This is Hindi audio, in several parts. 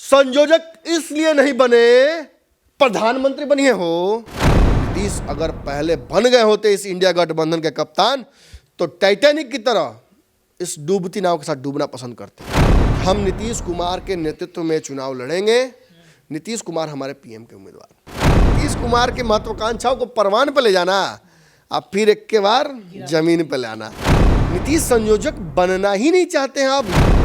संयोजक इसलिए नहीं बने, प्रधानमंत्री बनिए हो। नीतीश अगर पहले बन गए होते इस इंडिया गठबंधन के कप्तान, तो टाइटैनिक की तरह इस डूबती नाव के साथ डूबना पसंद करते। हम नीतीश कुमार के नेतृत्व में चुनाव लड़ेंगे। नीतीश कुमार हमारे पीएम के उम्मीदवार। नीतीश कुमार की महत्वाकांक्षाओं को परवान पर ले जाना, अब फिर एक के बार जमीन पर लाना। नीतीश संयोजक बनना ही नहीं चाहते हैं। अब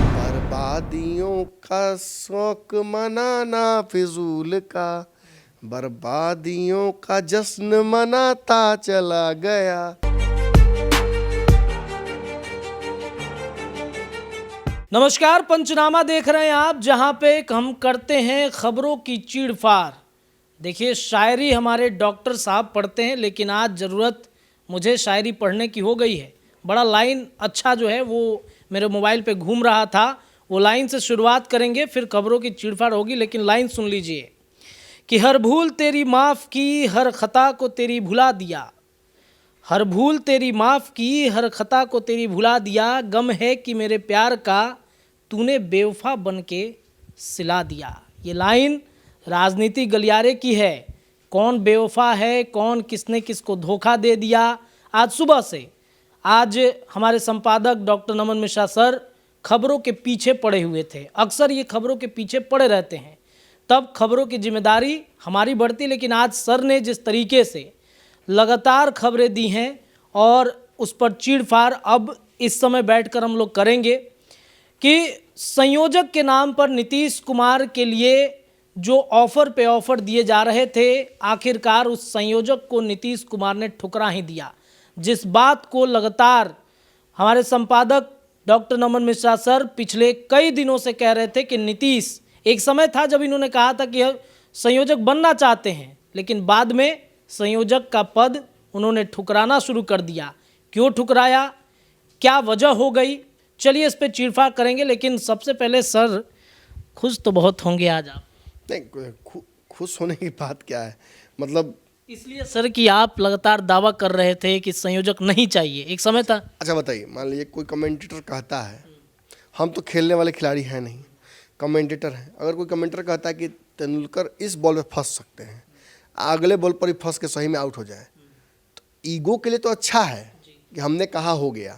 बर्बादियों का शौक मनाना फिजूल का, बर्बादियों का जश्न मनाता चला गया। नमस्कार, पंचनामा देख रहे हैं आप, जहां पे हम करते हैं खबरों की चीड़फाड़। देखिए, शायरी हमारे डॉक्टर साहब पढ़ते हैं, लेकिन आज ज़रूरत मुझे शायरी पढ़ने की हो गई है। बड़ा लाइन अच्छा जो है वो मेरे मोबाइल पे घूम रहा था, वो लाइन से शुरुआत करेंगे, फिर खबरों की चीड़फाड़ होगी। लेकिन लाइन सुन लीजिए कि हर भूल तेरी माफ़ की, हर खता को तेरी भुला दिया। हर भूल तेरी माफ़ की, हर खता को तेरी भुला दिया। गम है कि मेरे प्यार का तूने बेवफा बन के सिला दिया। ये लाइन राजनीति गलियारे की है। कौन बेवफा है, कौन किसने किसको धोखा दे दिया। आज सुबह से आज हमारे संपादक डॉक्टर नमन मिश्रा सर खबरों के पीछे पड़े हुए थे। अक्सर ये खबरों के पीछे पड़े रहते हैं, तब खबरों की जिम्मेदारी हमारी बढ़ती। लेकिन आज सर ने जिस तरीके से लगातार खबरें दी हैं और उस पर चीड़फाड़ अब इस समय बैठकर हम लोग करेंगे कि संयोजक के नाम पर नीतीश कुमार के लिए जो ऑफ़र पे ऑफ़र दिए जा रहे थे, आखिरकार उस संयोजक को नीतीश कुमार ने ठुकरा ही दिया। जिस बात को लगातार हमारे संपादक डॉक्टर नमन मिश्रा सर पिछले कई दिनों से कह रहे थे कि नीतीश, एक समय था जब इन्होंने कहा था कि संयोजक बनना चाहते हैं, लेकिन बाद में संयोजक का पद उन्होंने ठुकराना शुरू कर दिया। क्यों ठुकराया, क्या वजह हो गई, चलिए इस पे चीड़फाड़ करेंगे। लेकिन सबसे पहले सर, खुश तो बहुत होंगे आज आप। नहीं, खुश होने की बात क्या है, मतलब इसलिए सर कि आप लगातार दावा कर रहे थे कि संयोजक नहीं चाहिए, एक समय था। अच्छा बताइए, मान लीजिए कोई कमेंटेटर कहता है, हम तो खेलने वाले खिलाड़ी हैं नहीं, कमेंटेटर हैं। अगर कोई कमेंटेटर कहता है कि तेंदुलकर इस बॉल पे फंस सकते हैं, अगले बॉल पर ही फंस के सही में आउट हो जाए, तो ईगो के लिए तो अच्छा है कि हमने कहा हो गया।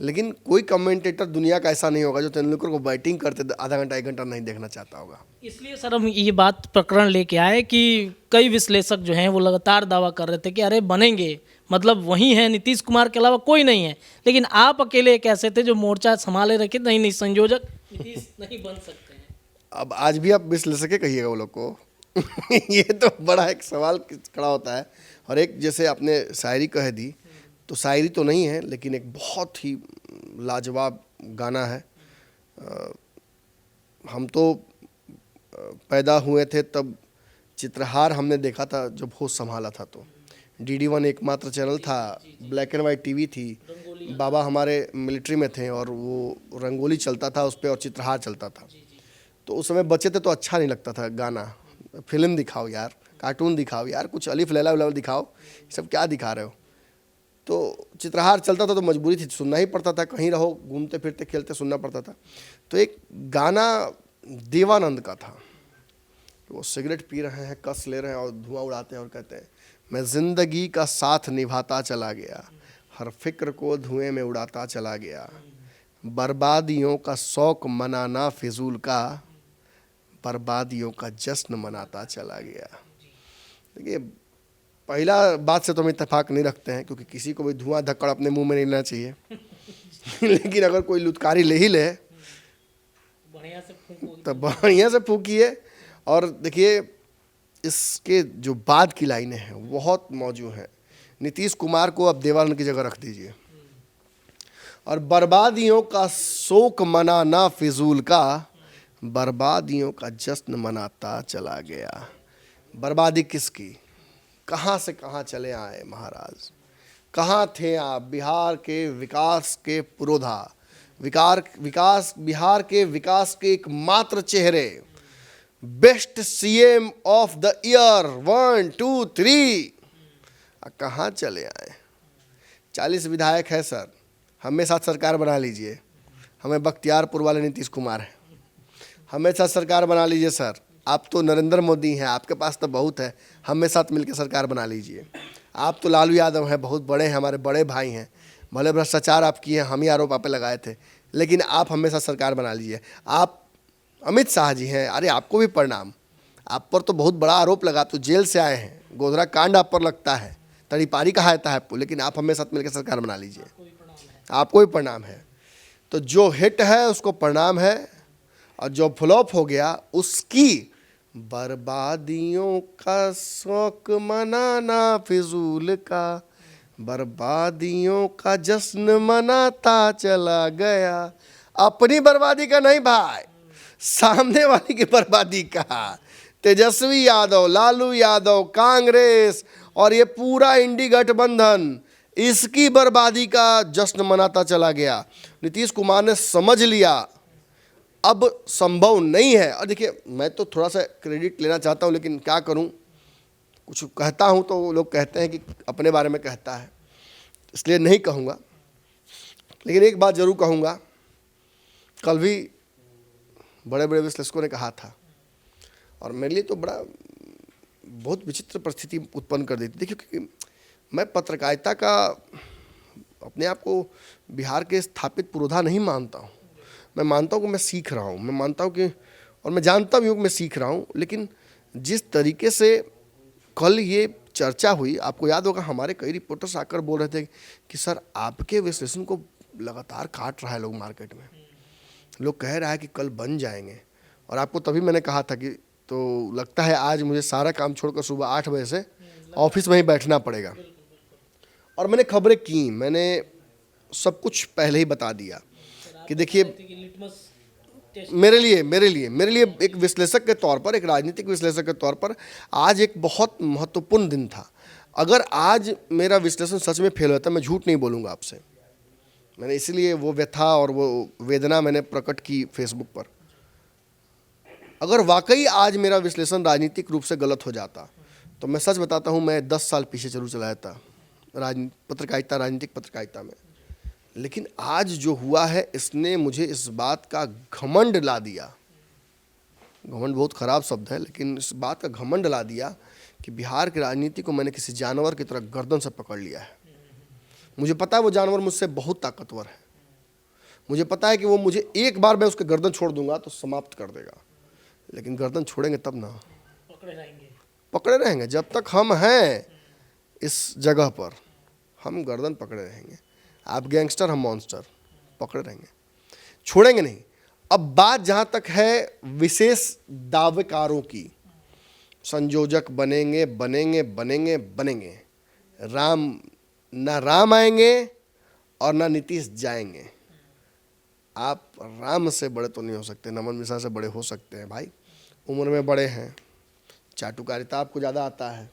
लेकिन कोई कमेंटेटर दुनिया का ऐसा नहीं होगा जो तेंदुलकर को बैटिंग करते आधा घंटा 1 घंटा नहीं देखना चाहता होगा। इसलिए सर हम ये बात प्रकरण लेके आए कि कई विश्लेषक जो हैं वो लगातार दावा कर रहे थे कि अरे बनेंगे, मतलब वही हैं, नीतीश कुमार के अलावा कोई नहीं है। लेकिन आप अकेले एक ऐसे थे जो मोर्चा संभाले रखे, नहीं संयोजक नीतीश नहीं बन सकते हैं। अब आज भी आप विश्लेषक कहिएगा वो लोग को ये तो बड़ा एक सवाल खड़ा होता है। और एक जैसे आपने शायरी कह दी, तो शायरी तो नहीं है, लेकिन एक बहुत ही लाजवाब गाना है। हम तो पैदा हुए थे तब चित्रहार हमने देखा था जब होश संभाला था। तो DD1 एकमात्र चैनल था, ब्लैक एंड वाइट टीवी थी। बाबा हमारे मिलिट्री में थे और वो रंगोली चलता था उस पर और चित्रहार चलता था। तो उस समय बच्चे थे तो अच्छा नहीं लगता था गाना। फिल्म दिखाओ यार, कार्टून दिखाओ यार, कुछ अलिफ लैला उलैला दिखाओ, ये सब क्या दिखा रहे हो। तो चित्रहार चलता था तो मजबूरी थी, सुनना ही पड़ता था, कहीं रहो घूमते फिरते खेलते सुनना पड़ता था। तो एक गाना देवानंद का था, वो सिगरेट पी रहे हैं, कस ले रहे हैं और धुआं उड़ाते हैं और कहते हैं, मैं ज़िंदगी का साथ निभाता चला गया, हर फिक्र को धुएं में उड़ाता चला गया, बर्बादियों का शौक मनाना फिजूल का, बर्बादियों का जश्न मनाता चला गया। देखिए, पहला बात से तो हम इत्तेफाक नहीं रखते हैं, क्योंकि किसी को भी धुआं धक्कड़ अपने मुंह में नहीं लेना चाहिए लेकिन अगर कोई लुत्कारी ले ही ले तो बढ़िया से फूकिए। और देखिए, इसके जो बाद की लाइनें हैं बहुत मौजूद हैं। नीतीश कुमार को अब देवानंद की जगह रख दीजिए। और बर्बादियों का शोक मनाना फिजूल का, बर्बादियों का जश्न मनाता चला गया। बर्बादी किसकी, कहाँ से कहाँ चले आए महाराज, कहाँ थे आप बिहार के विकास के पुरोधा, बिहार के विकास के एकमात्र चेहरे, best CM of the year 1 2 3, कहाँ चले आए। 40 विधायक है सर, हमें साथ सरकार बना लीजिए, हमें बख्तियारपुर वाले नीतीश कुमार हैं, हमें साथ सरकार बना लीजिए सर। आप तो नरेंद्र मोदी हैं, आपके पास तो बहुत है, हमें साथ मिलकर सरकार बना लीजिए। आप तो लालू यादव हैं, बहुत बड़े हैं, हमारे बड़े भाई हैं, भले भ्रष्टाचार आप किए, हम ही आरोप आप पे लगाए थे, लेकिन आप हमें साथ सरकार बना लीजिए। आप अमित शाह जी हैं, अरे आपको भी प्रणाम, आप पर तो बहुत बड़ा आरोप लगा, तो जेल से आए हैं, गोधरा कांड आप पर लगता है, तड़ीपारी कहा जाता है आपको, लेकिन आप हमें साथ मिलकर सरकार बना लीजिए, आपको भी प्रणाम है। तो जो हिट है उसको प्रणाम है, और जो फ्लॉप हो गया उसकी बर्बादियों का शौक मनाना फिजूल का, बर्बादियों का जश्न मनाता चला गया। अपनी बर्बादी का नहीं भाई, सामने वाली की बर्बादी का। तेजस्वी यादव, लालू यादव, कांग्रेस और ये पूरा इंडी गठबंधन इसकी बर्बादी का जश्न मनाता चला गया। नीतीश कुमार ने समझ लिया अब संभव नहीं है। और देखिए, मैं तो थोड़ा सा क्रेडिट लेना चाहता हूँ, लेकिन क्या करूँ, कुछ कहता हूँ तो लोग कहते हैं कि अपने बारे में कहता है, इसलिए नहीं कहूँगा। लेकिन एक बात ज़रूर कहूँगा, कल भी बड़े बड़े विश्लेषकों ने कहा था, और मेरे लिए तो बहुत विचित्र परिस्थिति उत्पन्न कर देती। देखिए, क्योंकि मैं पत्रकारिता का अपने आप को बिहार के स्थापित पुरोधा नहीं मानता हूँ। मैं मानता हूँ कि मैं सीख रहा हूँ, मैं मानता हूँ कि, और मैं जानता भी हूँ कि मैं सीख रहा हूँ, लेकिन जिस तरीके से कल ये चर्चा हुई, आपको याद होगा हमारे कई रिपोर्टर्स आकर बोल रहे थे कि सर आपके विश्लेषण को लगातार काट रहा है लोग मार्केट में, लोग कह रहा है कि कल बन जाएंगे। और आपको तभी मैंने कहा था कि तो लगता है आज मुझे सारा काम छोड़कर सुबह 8 बजे से ऑफिस में ही बैठना पड़ेगा। और मैंने खबरें की, मैंने सब कुछ पहले ही बता दिया कि देखिए, मेरे लिए एक विश्लेषक के तौर पर, एक राजनीतिक विश्लेषक के तौर पर आज एक बहुत महत्वपूर्ण दिन था। अगर आज मेरा विश्लेषण सच में फेल होता, मैं झूठ नहीं बोलूँगा आपसे, मैंने इसलिए वो व्यथा और वो वेदना मैंने प्रकट की फेसबुक पर। अगर वाकई आज मेरा विश्लेषण राजनीतिक रूप से गलत हो जाता, तो मैं सच बताता हूँ, मैं 10 साल पीछे जरूर चला जाता राजनीतिक पत्रकारिता में। लेकिन आज जो हुआ है, इसने मुझे इस बात का घमंड ला दिया, घमंड बहुत ख़राब शब्द है, लेकिन इस बात का घमंड ला दिया कि बिहार की राजनीति को मैंने किसी जानवर की तरह गर्दन से पकड़ लिया है। मुझे पता है वो जानवर मुझसे बहुत ताकतवर है, मुझे पता है कि वो मुझे एक बार मैं उसके गर्दन छोड़ दूंगा तो समाप्त कर देगा, लेकिन गर्दन छोड़ेंगे तब ना, पकड़े रहेंगे जब तक हम हैं इस जगह पर, हम गर्दन पकड़े रहेंगे। आप गैंगस्टर, हम मॉन्स्टर, पकड़े रहेंगे, छोड़ेंगे नहीं। अब बात जहाँ तक है विशेष दावेकारों की, संयोजक बनेंगे बनेंगे बनेंगे बनेंगे, राम आएंगे और ना नीतीश जाएंगे। आप राम से बड़े तो नहीं हो सकते, नमन मिश्रा से बड़े हो सकते हैं भाई, उम्र में बड़े हैं, चाटुकारिता आपको ज़्यादा आता है,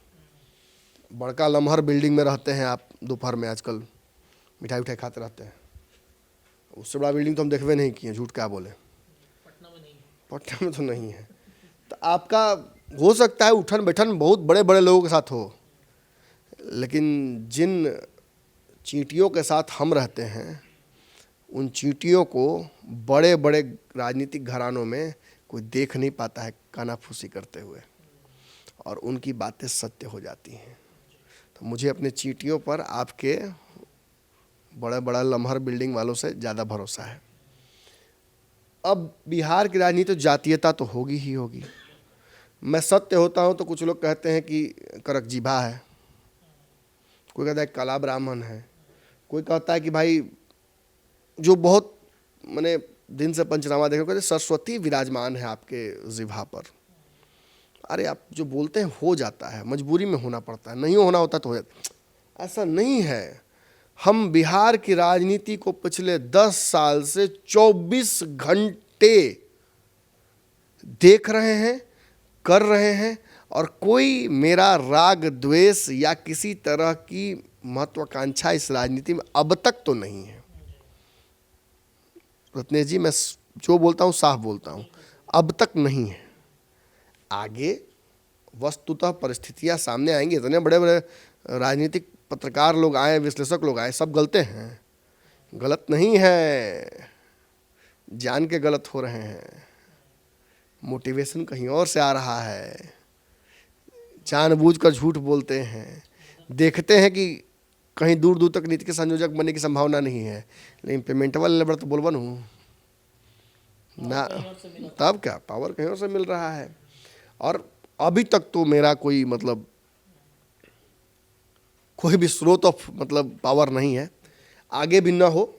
बड़का लम्हर बिल्डिंग में रहते हैं आप, दोपहर में आजकल मिठाई उठाई खाते रहते हैं, उससे बड़ा बिल्डिंग तो हम देखवे नहीं किए, झूठ क्या बोले, पटना में तो नहीं है। तो आपका हो सकता है उठन बैठन बहुत बड़े बड़े लोगों के साथ हो, लेकिन जिन चींटियों के साथ हम रहते हैं, उन चींटियों को बड़े बड़े राजनीतिक घरानों में कोई देख नहीं पाता है कानाफूसी करते हुए, और उनकी बातें सत्य हो जाती हैं। तो मुझे अपने चींटियों पर आपके बड़ा बड़ा लम्हर बिल्डिंग वालों से ज़्यादा भरोसा है। अब बिहार की राजनीति तो जातीयता तो होगी ही होगी। मैं सत्य होता हूँ तो कुछ लोग कहते हैं कि करकजीभा है, कोई कहता है काला ब्राह्मण है, कोई कहता है कि भाई जो बहुत मैंने दिन से पंचनामा देखो, कहते सरस्वती विराजमान है आपके जिह्वा पर। अरे आप जो बोलते हैं हो जाता है, मजबूरी में होना पड़ता है, नहीं होना होता तो हो जाता, ऐसा नहीं है। हम बिहार की राजनीति को पिछले 10 साल से 24 घंटे देख रहे हैं, कर रहे हैं, और कोई मेरा राग द्वेष या किसी तरह की महत्वाकांक्षा इस राजनीति में अब तक तो नहीं है। रत्नेश जी, मैं जो बोलता हूँ साफ बोलता हूँ, अब तक नहीं है। आगे वस्तुतः परिस्थितियाँ सामने आएंगी, इतने बड़े बड़े राजनीतिक पत्रकार लोग आए, विश्लेषक लोग आए, सब गलते हैं, गलत नहीं है, जान के गलत हो रहे हैं। मोटिवेशन कहीं और से आ रहा है, जानबूझकर झूठ बोलते हैं, देखते हैं कि कहीं दूर दूर तक नीति के संयोजक बनने की संभावना नहीं है, लेकिन पेमेंट वाले लेबर तो बोलबन हूँ ना, तब क्या पावर कहीं और से मिल रहा है। और अभी तक तो मेरा कोई मतलब कोई भी स्रोत ऑफ मतलब पावर नहीं है, आगे भी ना हो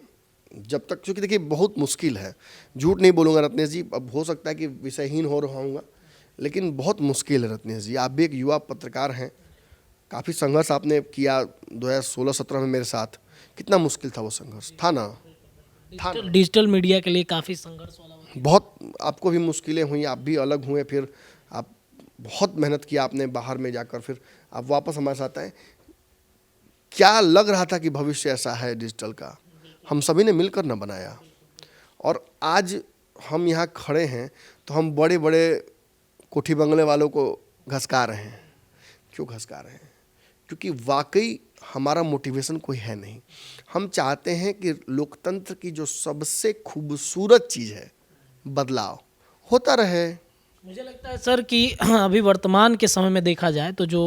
जब तक, क्योंकि देखिए बहुत मुश्किल है, झूठ नहीं बोलूँगा रत्नेश जी, अब हो सकता है कि विषयहीन हो रहा हूँगा, लेकिन बहुत मुश्किल है रत्नेश जी। आप भी एक युवा पत्रकार हैं, काफ़ी संघर्ष आपने किया 2016-17 में मेरे साथ, कितना मुश्किल था वो संघर्ष, था ना? डिजिटल मीडिया के लिए काफ़ी संघर्ष वाला वक्त। बहुत आपको भी मुश्किलें हुई, आप भी अलग हुए, फिर आप बहुत मेहनत किया आपने बाहर में जाकर, फिर आप वापस हमारे साथ आए। क्या लग रहा था कि भविष्य ऐसा है डिजिटल का, हम सभी ने मिलकर न बनाया, और आज हम यहाँ खड़े हैं तो हम बड़े बड़े कोठी बंगले वालों को घसका रहे हैं। क्यों घसका रहे हैं? क्योंकि वाकई हमारा मोटिवेशन कोई है नहीं। हम चाहते हैं कि लोकतंत्र की जो सबसे खूबसूरत चीज़ है, बदलाव होता रहे। मुझे लगता है सर कि अभी वर्तमान के समय में देखा जाए तो जो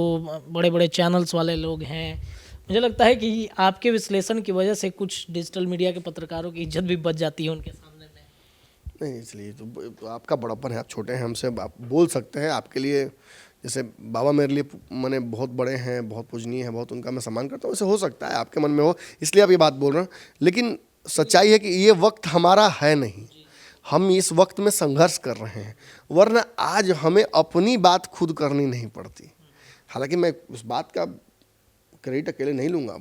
बड़े बड़े चैनल्स वाले लोग हैं, मुझे लगता है कि आपके विश्लेषण की वजह से कुछ डिजिटल मीडिया के पत्रकारों की इज्जत भी बच जाती है उनके सामने में। नहीं, इसलिए तो आपका बड़प्पन है, आप छोटे हैं हमसे, आप बोल सकते हैं। आपके लिए जैसे बाबा मेरे लिए मैंने बहुत बड़े हैं, बहुत पूजनीय हैं, बहुत उनका मैं सम्मान करता हूँ, वैसे हो सकता है आपके मन में हो, इसलिए आप ये बात बोल रहे हैं। लेकिन सच्चाई है कि ये वक्त हमारा है नहीं, हम इस वक्त में संघर्ष कर रहे हैं, वरना आज हमें अपनी बात खुद करनी नहीं पड़ती। हालांकि मैं उस बात का क्रेडिट अकेले नहीं लूँगा,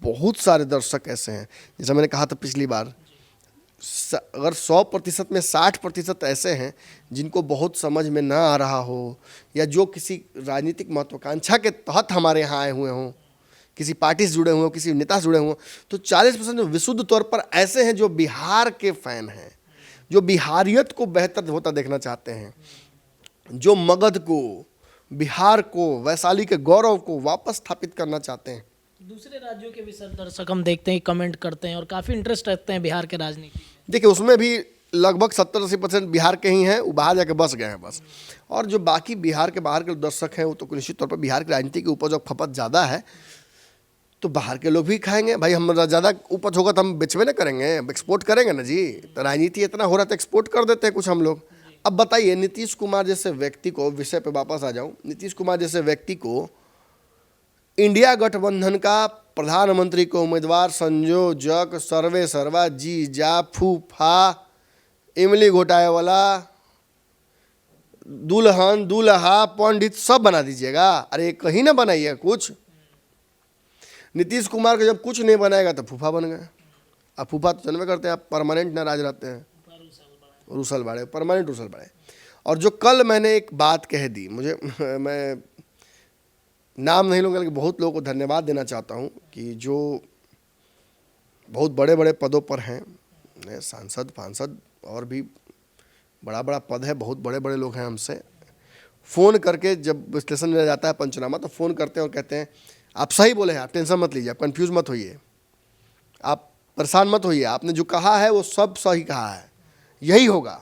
बहुत सारे दर्शक ऐसे हैं, जैसा मैंने कहा था पिछली बार, अगर 100% में 60% ऐसे हैं जिनको बहुत समझ में ना आ रहा हो, या जो किसी राजनीतिक महत्वाकांक्षा के तहत हमारे यहाँ आए हुए हों, किसी पार्टी से जुड़े हुए हों, किसी नेता से जुड़े हुए हों, तो 40% जो विशुद्ध तौर पर ऐसे हैं जो बिहार के फ़ैन हैं, जो बिहारियत को बेहतर होता देखना चाहते हैं, जो मगध को, बिहार को, वैशाली के गौरव को वापस स्थापित करना चाहते हैं। दूसरे राज्यों के भी सर दर्शक हम देखते हैं, कमेंट करते हैं और काफ़ी इंटरेस्ट रखते हैं बिहार के राजनीति में। देखिए उसमें भी लगभग 70-80% बिहार के ही हैं, वो बाहर जाके बस गए हैं बस। और जो बाकी बिहार के बाहर के दर्शक हैं, वो तो निश्चित तौर पर बिहार की राजनीति की उपज और खपत ज़्यादा है, तो बाहर के लोग भी खाएंगे। भाई हम ज़्यादा उपज होगा तो हम बेचवे ना करेंगे, एक्सपोर्ट करेंगे ना जी। तो राजनीति इतना हो रहा है तो एक्सपोर्ट कर देते हैं कुछ हम लोग। अब बताइए, नीतीश कुमार जैसे व्यक्ति को, विषय पे वापस आ जाऊँ, नीतीश कुमार जैसे व्यक्ति को इंडिया गठबंधन का प्रधानमंत्री को उम्मीदवार, संयोजक, सर्वे सर्वा, जीजा, फूफा, इमली घोटाए वाला, दुल्हन, दूल्हा, पंडित सब बना दीजिएगा। अरे कहीं ना बनाइए कुछ। नीतीश कुमार को जब कुछ नहीं बनाएगा तो फूफा बन गए। अब फूफा तो जनवे करते हैं, आप परमानेंट ना राज रहते हैं, रूसल बाड़े, परमानेंट रूसल बाड़े। और जो कल मैंने एक बात कह दी, मुझे मैं नाम नहीं लूँगा, लेकिन बहुत लोगों को धन्यवाद देना चाहता हूँ कि जो बहुत बड़े बड़े पदों पर हैं, सांसद फांसद और भी बड़ा बड़ा पद है, बहुत बड़े बड़े लोग हैं, हमसे फ़ोन करके जब विश्लेषण लिया जाता है पंचनामा, तो फ़ोन करते हैं और कहते हैं आप सही बोले हैं, आप टेंशन मत लीजिए, आप कन्फ्यूज़ मत होइए, आप परेशान मत होइए, आपने जो कहा है वो सब सही कहा है, यही होगा।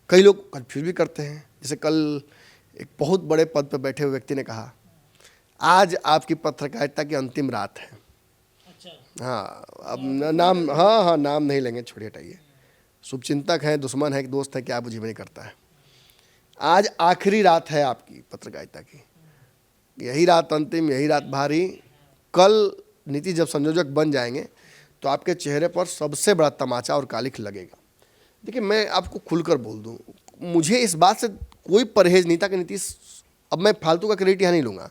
कई लोग कन्फ्यूज भी करते हैं। जैसे कल एक बहुत बड़े पद पर बैठे हुए व्यक्ति ने कहा, आज आपकी पत्रकारिता की अंतिम रात है। अच्छा। हाँ, अब नाम, हाँ नाम नहीं लेंगे, छोड़िए, हटाइए। शुभचिंतक है, दुश्मन है, एक दोस्त है, क्या बुझे नहीं करता है। आज आखिरी रात है आपकी पत्रकारिता की, यही रात अंतिम, यही रात भारी। कल नीतीश जब संयोजक बन जाएंगे तो आपके चेहरे पर सबसे बड़ा तमाचा और कालिख लगेगा। देखिए मैं आपको खुलकर बोल दूं, मुझे इस बात से कोई परहेज नहीं था कि नीतीश, अब मैं फालतू का क्रेडिट यहाँ नहीं लूँगा,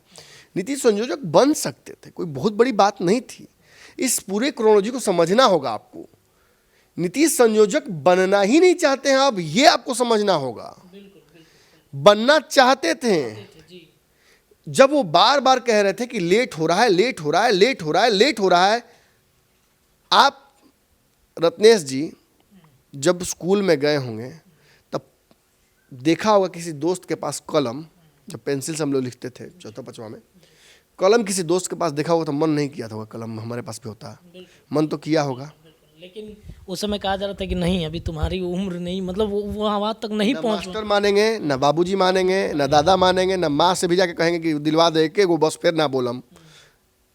नीतीश संयोजक बन सकते थे, कोई बहुत बड़ी बात नहीं थी। इस पूरे क्रोनोलॉजी को समझना होगा आपको। नीतीश संयोजक बनना ही नहीं चाहते हैं, अब ये आपको समझना होगा। बनना चाहते थे, जब वो बार बार कह रहे थे कि लेट हो रहा है, लेट हो रहा है, लेट हो रहा है, लेट हो रहा है। आप रत्नेश जी जब स्कूल में गए होंगे तब देखा होगा किसी दोस्त के पास कलम, जब पेंसिल से हम लोग लिखते थे 4th-5वां में, कलम किसी दोस्त के पास देखा होगा तो मन नहीं किया था, कलम हमारे पास भी होता है, मन तो किया होगा। लेकिन उस समय कहा जा रहा था कि नहीं अभी तुम्हारी उम्र नहीं, मतलब वो वहाँ तक नहीं न पहुँच। मास्टर मानेंगे, न बाबूजी मानेंगे, न दादा मानेंगे, न माँ से भी जाके कहेंगे कि दिलवा दे के वो बस फिर ना बोलम,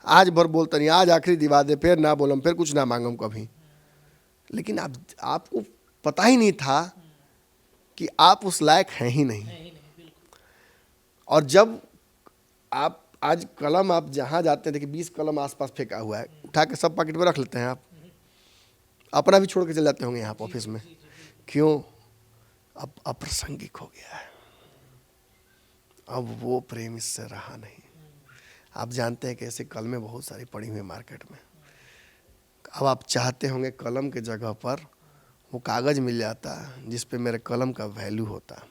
आज भर बोलता नहीं, आज आखिरी दिवा दे, फिर ना बोलम, फिर कुछ ना मांगम कभी। लेकिन आपको पता ही नहीं था कि आप उस लायक हैं ही नहीं। और जब आप आज कलम आप जहाँ जाते हैं, देखिए 20 कलम आसपास फेंका हुआ है, उठा के सब पॉकेट में रख लेते हैं आप, अपना भी छोड़ के चले जाते होंगे यहाँ ऑफिस में। क्यों? अब अप्रासंगिक हो गया है, अब वो प्रेम इससे रहा नहीं। आप जानते हैं कि ऐसे कलमें बहुत सारी पड़ी हुई मार्केट में। अब आप चाहते होंगे कलम के जगह पर वो कागज़ मिल जाता जिस पे मेरे कलम का वैल्यू होता।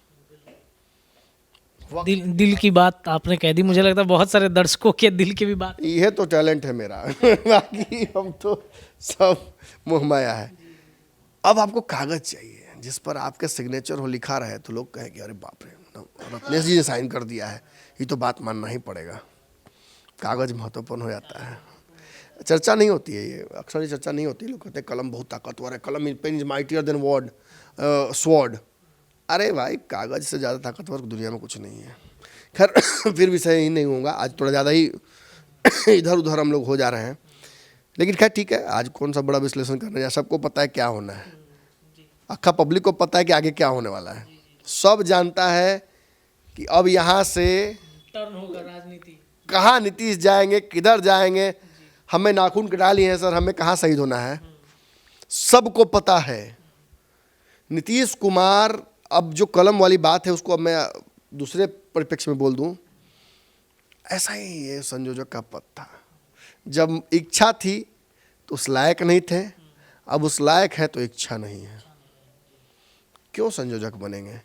दिल की बात आपने कह दी, मुझे लगता है बहुत सारे दर्शकों के दिल की भी बात। यह तो टैलेंट है मेरा बाकी हम तो सब मोहमाया है। अब आपको कागज़ चाहिए जिस पर आपके सिग्नेचर हो, लिखा रहे, तो लोग कहें कि अरे बाप रे, रत्नेश जी ने साइन कर दिया है, ये तो बात मानना ही पड़ेगा। कागज़ महत्वपूर्ण हो जाता है। चर्चा नहीं होती है, ये अक्सर ये चर्चा नहीं होती। लोग कहते हैं कलम बहुत ताकतवर है, कलम pen is mightier than word sword. अरे भाई, कागज़ से ज़्यादा ताकतवर दुनिया में कुछ नहीं है। खैर फिर विषय ही नहीं होगा, आज थोड़ा ज़्यादा ही इधर उधर हम लोग हो जा रहे हैं। लेकिन खैर ठीक है, आज कौन सा बड़ा विश्लेषण करने जा, सबको पता है क्या होना है, अक्खा पब्लिक को पता है कि आगे क्या होने वाला है। सब जानता है कि अब यहाँ से टर्न होगा राजनीति, कहाँ नीतीश जाएंगे, किधर जाएंगे। हमें नाखून कटा लिए हैं सर, हमें कहाँ शहीद होना है, सबको पता है। नीतीश कुमार, अब जो कलम वाली बात है उसको अब मैं दूसरे परिप्रेक्ष्य में बोल दूं, ऐसा ही ये संयोजक का पद था। जब इच्छा थी तो उस लायक नहीं थे, अब उस लायक है तो इच्छा नहीं है, क्यों संयोजक बनेंगे?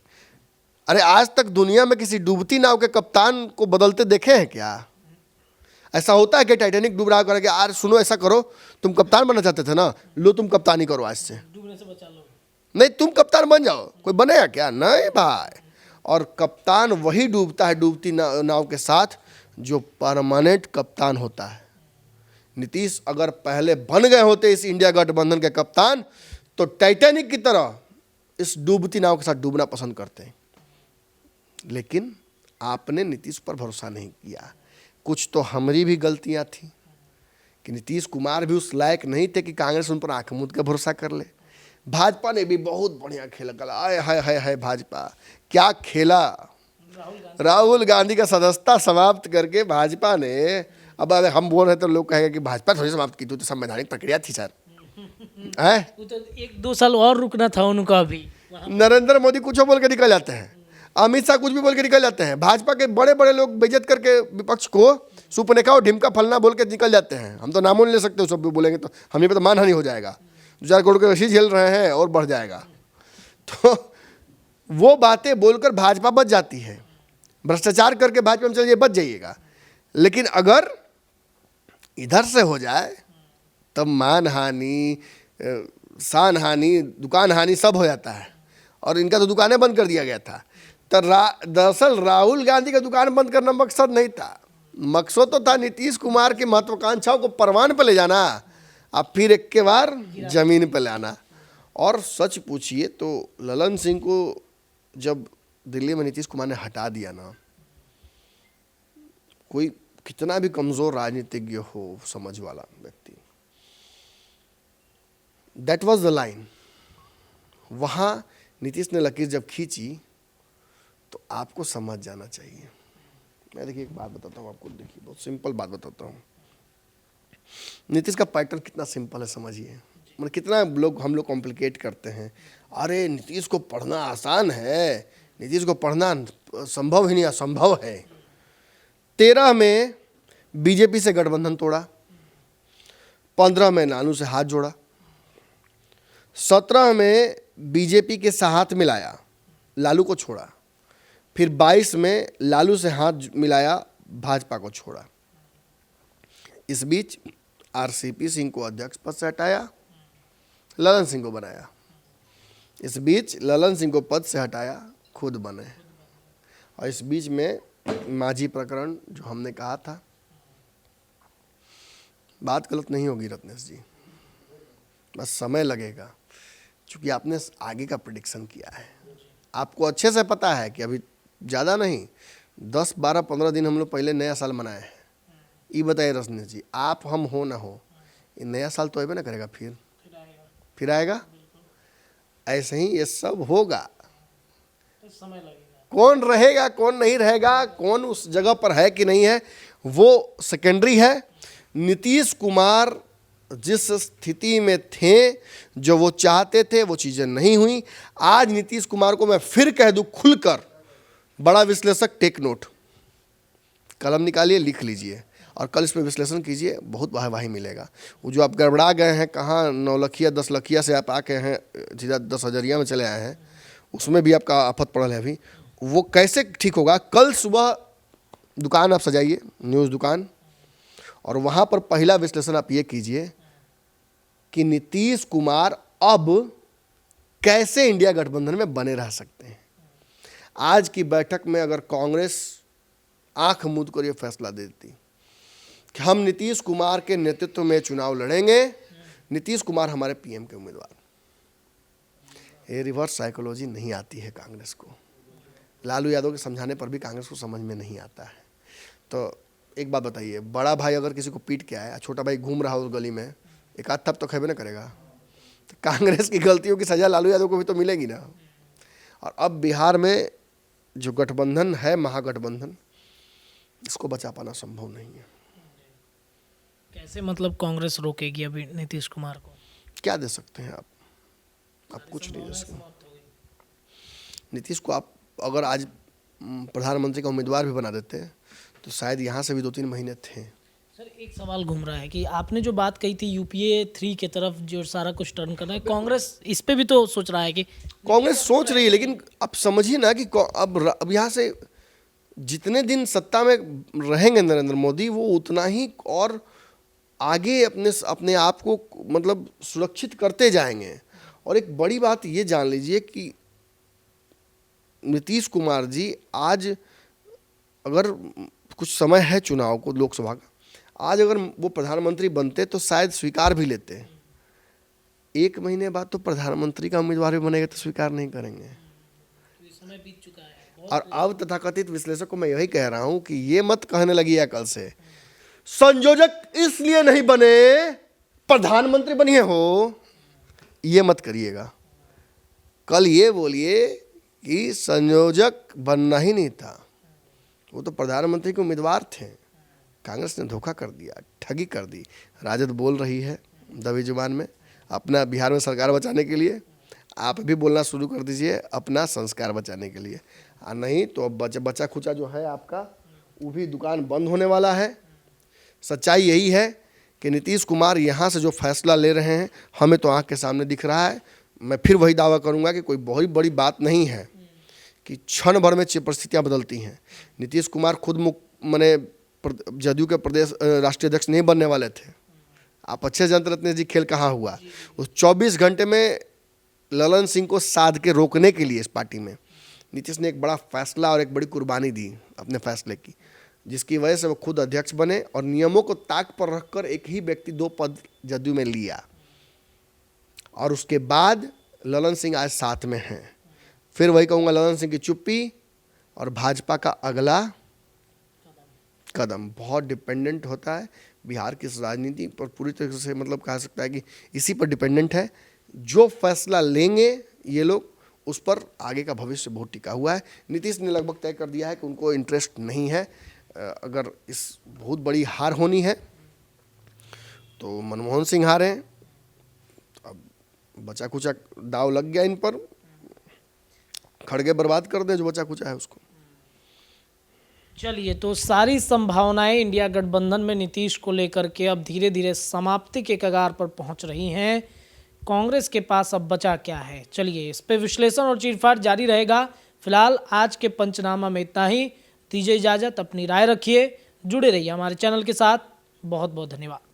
अरे आज तक दुनिया में किसी डूबती नाव के कप्तान को बदलते देखे हैं क्या? ऐसा होता है कि टाइटैनिक डूब रहा करके यार सुनो ऐसा करो, तुम कप्तान बनना चाहते थे ना, लो तुम कप्तानी करो आज से, डूबने से बचा लो। नहीं तुम कप्तान बन जाओ, कोई बनेगा क्या? नहीं भाई। और कप्तान वही डूबता है डूबती नाव के साथ जो परमानेंट कप्तान होता है। नीतीश अगर पहले बन गए होते इस इंडिया गठबंधन के कप्तान, तो टाइटैनिक की तरह इस डूबती नाव के साथ डूबना पसंद करते हैं। लेकिन आपने नीतीश पर भरोसा नहीं किया। कुछ तो हमारी भी गलतियां थी कि नीतीश कुमार भी उस लायक नहीं थे कि कांग्रेस उन पर आंख मूंद के भरोसा कर ले। भाजपा ने भी बहुत बढ़िया खेला, कल आए हाय हाय हाय, भाजपा क्या खेला। राहुल गांधी का सदस्यता समाप्त करके भाजपा ने, अब अगर हम बोल रहे तो लोग कहेंगे कि भाजपा थोड़ी समाप्त की, तो संवैधानिक प्रक्रिया थी सर, है? तो 1-2 साल और रुकना था उनका भी। नरेंद्र मोदी कुछ बोल के निकल जाते हैं, अमित शाह कुछ भी बोल के निकल जाते हैं, भाजपा के बड़े बड़े लोग बेइज्जत करके विपक्ष को सुपनेखा और ढिमका फलना बोल के निकल जाते हैं। हम तो नामों नहीं ले सकते, सब भी बोलेंगे तो हमें पे तो मानहानि हो जाएगा, 2-4 करोड़ के रसीद झेल रहे हैं और बढ़ जाएगा। तो वो बातें बोलकर भाजपा बच जाती है, भ्रष्टाचार करके भाजपा में चलिए बच जाइएगा। लेकिन अगर इधर से हो जाए तब मान हानि, शान हानि, दुकान हानि सब हो जाता है। और इनका तो दुकानें बंद कर दिया गया था। तो दरअसल राहुल गांधी का दुकान बंद करना मकसद नहीं था, मकसद तो था नीतीश कुमार की महत्वाकांक्षाओं को परवान पे ले जाना, अब फिर एक के बार जमीन पे लाना। और सच पूछिए तो ललन सिंह को जब दिल्ली में नीतीश कुमार ने हटा दिया ना, कोई कितना भी कमजोर राजनीतिज्ञ हो, समझ वाला व्यक्ति, दैट वाज द लाइन। वहां नीतीश ने लकीर जब खींची तो आपको समझ जाना चाहिए। मैं देखिए एक बात बताता हूँ आपको, देखिए बहुत सिंपल बात बताता हूँ। नीतीश का पैटर्न कितना सिंपल है समझिए, मतलब कितना हम लोग कॉम्प्लिकेट करते हैं। अरे नीतीश को पढ़ना आसान है, नीतीश को पढ़ना संभव ही नहीं, असंभव है। 13 में बीजेपी से गठबंधन तोड़ा, 15 में नानू से हाथ जोड़ा, 17 में बीजेपी के साथ मिलाया, लालू को छोड़ा, फिर 22 में लालू से हाथ मिलाया, भाजपा को छोड़ा। इस बीच आरसीपी सिंह को अध्यक्ष पद से हटाया, ललन सिंह को बनाया। इस बीच ललन सिंह को पद से हटाया, खुद बने। और इस बीच में माझी प्रकरण जो हमने कहा था, बात गलत नहीं होगी रत्नेश जी, बस समय लगेगा, क्योंकि आपने आगे का प्रेडिक्शन किया है। आपको अच्छे से पता है कि अभी ज़्यादा नहीं, 10, 12, 15 दिन हम लोग पहले नया साल मनाए हैं। ये बताइए रजनीश जी, आप हम हो ना हो, ये नया साल तो अबे ना करेगा, फिर आएगा। ऐसे ही ये सब होगा। समय लगेगा। कौन रहेगा कौन नहीं रहेगा, कौन उस जगह पर है कि नहीं है, वो सेकेंडरी है। नीतीश कुमार जिस स्थिति में थे, जो वो चाहते थे, वो चीज़ें नहीं हुई। आज नीतीश कुमार को मैं फिर कह दूं खुलकर, बड़ा विश्लेषक टेक नोट, कलम निकालिए, लिख लीजिए और कल इस पर विश्लेषण कीजिए, बहुत वाहवाही मिलेगा। वो जो आप गड़बड़ा गए हैं, कहाँ 9 लखिया 10 लखिया से आप आके हैं सीधा 10 हज़रिया में चले आए हैं, उसमें भी आपका आफत पड़ल है अभी, वो कैसे ठीक होगा। कल सुबह दुकान आप सजाइए, न्यूज़ दुकान, और वहाँ पर पहला विश्लेषण आप ये कीजिए कि नीतीश कुमार अब कैसे इंडिया गठबंधन में बने रह सकते हैं। आज की बैठक में अगर कांग्रेस आंख मूंद कर ये फैसला देती कि हम नीतीश कुमार के नेतृत्व में चुनाव लड़ेंगे, नीतीश कुमार हमारे पीएम के उम्मीदवार, ये रिवर्स साइकोलॉजी नहीं आती है कांग्रेस को। लालू यादव के समझाने पर भी कांग्रेस को समझ में नहीं आता है। तो एक बात बताइए, बड़ा भाई अगर किसी को पीट के आया, छोटा भाई घूम रहा हो उस गली में, एक आध थप तो खेबे ना करेगा। तो कांग्रेस की गलतियों की सजा लालू यादव को भी तो मिलेगी ना। और अब बिहार में जो गठबंधन है, महागठबंधन, इसको बचा पाना संभव नहीं है। कैसे मतलब कांग्रेस रोकेगी अभी नीतीश कुमार को? क्या दे सकते हैं आप कुछ नहीं दे सकते। नीतीश को आप अगर आज प्रधानमंत्री का उम्मीदवार भी बना देते तो शायद यहाँ से भी 2-3 महीने थे। सर एक सवाल घूम रहा है कि आपने जो बात कही थी यूपीए 3 की तरफ जो सारा कुछ टर्न करना है, कांग्रेस इस पे भी तो सोच रहा है कि कांग्रेस सोच रही है, लेकिन आप समझिए ना कि अब यहाँ से जितने दिन सत्ता में रहेंगे नरेंद्र मोदी, वो उतना ही और आगे अपने आप को मतलब सुरक्षित करते जाएंगे। और एक बड़ी बात ये जान लीजिए कि नीतीश कुमार जी आज अगर कुछ समय है चुनाव को, लोकसभा का, आज अगर वो प्रधानमंत्री बनते तो शायद स्वीकार भी लेते। 1 महीने बाद तो प्रधानमंत्री का उम्मीदवार भी बनेगा तो स्वीकार नहीं करेंगे। समय बीत चुका है। और अब तथाकथित विश्लेषक को मैं यही कह रहा हूं कि ये मत कहने लगी है कल से संयोजक इसलिए नहीं बने, प्रधानमंत्री बनिए हो, ये मत करिएगा। कल ये बोलिए कि संयोजक बनना ही नहीं था, वो तो प्रधानमंत्री के उम्मीदवार थे। कांग्रेस ने धोखा कर दिया, ठगी कर दी। राजद बोल रही है दबी जुबान में अपना बिहार में सरकार बचाने के लिए, आप भी बोलना शुरू कर दीजिए अपना संस्कार बचाने के लिए। और नहीं तो अब बचा खुचा जो है आपका, वो भी दुकान बंद होने वाला है। सच्चाई यही है कि नीतीश कुमार यहाँ से जो फैसला ले रहे हैं, हमें तो आँख के सामने दिख रहा है। मैं फिर वही दावा करूँगा कि कोई बहुत बड़ी बात नहीं है कि क्षण भर में परिस्थितियाँ बदलती हैं। नीतीश कुमार खुद मैंने जदयू के प्रदेश राष्ट्रीय अध्यक्ष नहीं बनने वाले थे। आप अच्छे जानते रत्नेश जी खेल कहाँ हुआ। उस 24 घंटे में ललन सिंह को साध के रोकने के लिए इस पार्टी में नीतीश ने एक बड़ा फैसला और एक बड़ी कुर्बानी दी अपने फैसले की, जिसकी वजह से वो खुद अध्यक्ष बने और नियमों को ताक पर रखकर एक ही व्यक्ति 2 पद जदयू में लिया। और उसके बाद ललन सिंह आज साथ में हैं। फिर वही कहूँगा, ललन सिंह की चुप्पी और भाजपा का अगला कदम बहुत डिपेंडेंट होता है बिहार की इस राजनीति पर, पूरी तरह से मतलब कहा सकता है कि इसी पर डिपेंडेंट है। जो फैसला लेंगे ये लोग, उस पर आगे का भविष्य बहुत टिका हुआ है। नीतीश ने लगभग तय कर दिया है कि उनको इंटरेस्ट नहीं है। अगर इस बहुत बड़ी हार होनी है तो मनमोहन सिंह हारे, अब बचा कुचा दाव लग गया इन पर, खड़गे बर्बाद कर दे जो बचा कुचा है उसको। चलिए, तो सारी संभावनाएं इंडिया गठबंधन में नीतीश को लेकर के अब धीरे धीरे समाप्ति के कगार पर पहुंच रही हैं। कांग्रेस के पास अब बचा क्या है? चलिए, इस पे विश्लेषण और चीरफाड़ जारी रहेगा। फिलहाल आज के पंचनामा में इतना ही। दीजिए इजाजत, अपनी राय रखिए, जुड़े रहिए हमारे चैनल के साथ। बहुत बहुत धन्यवाद।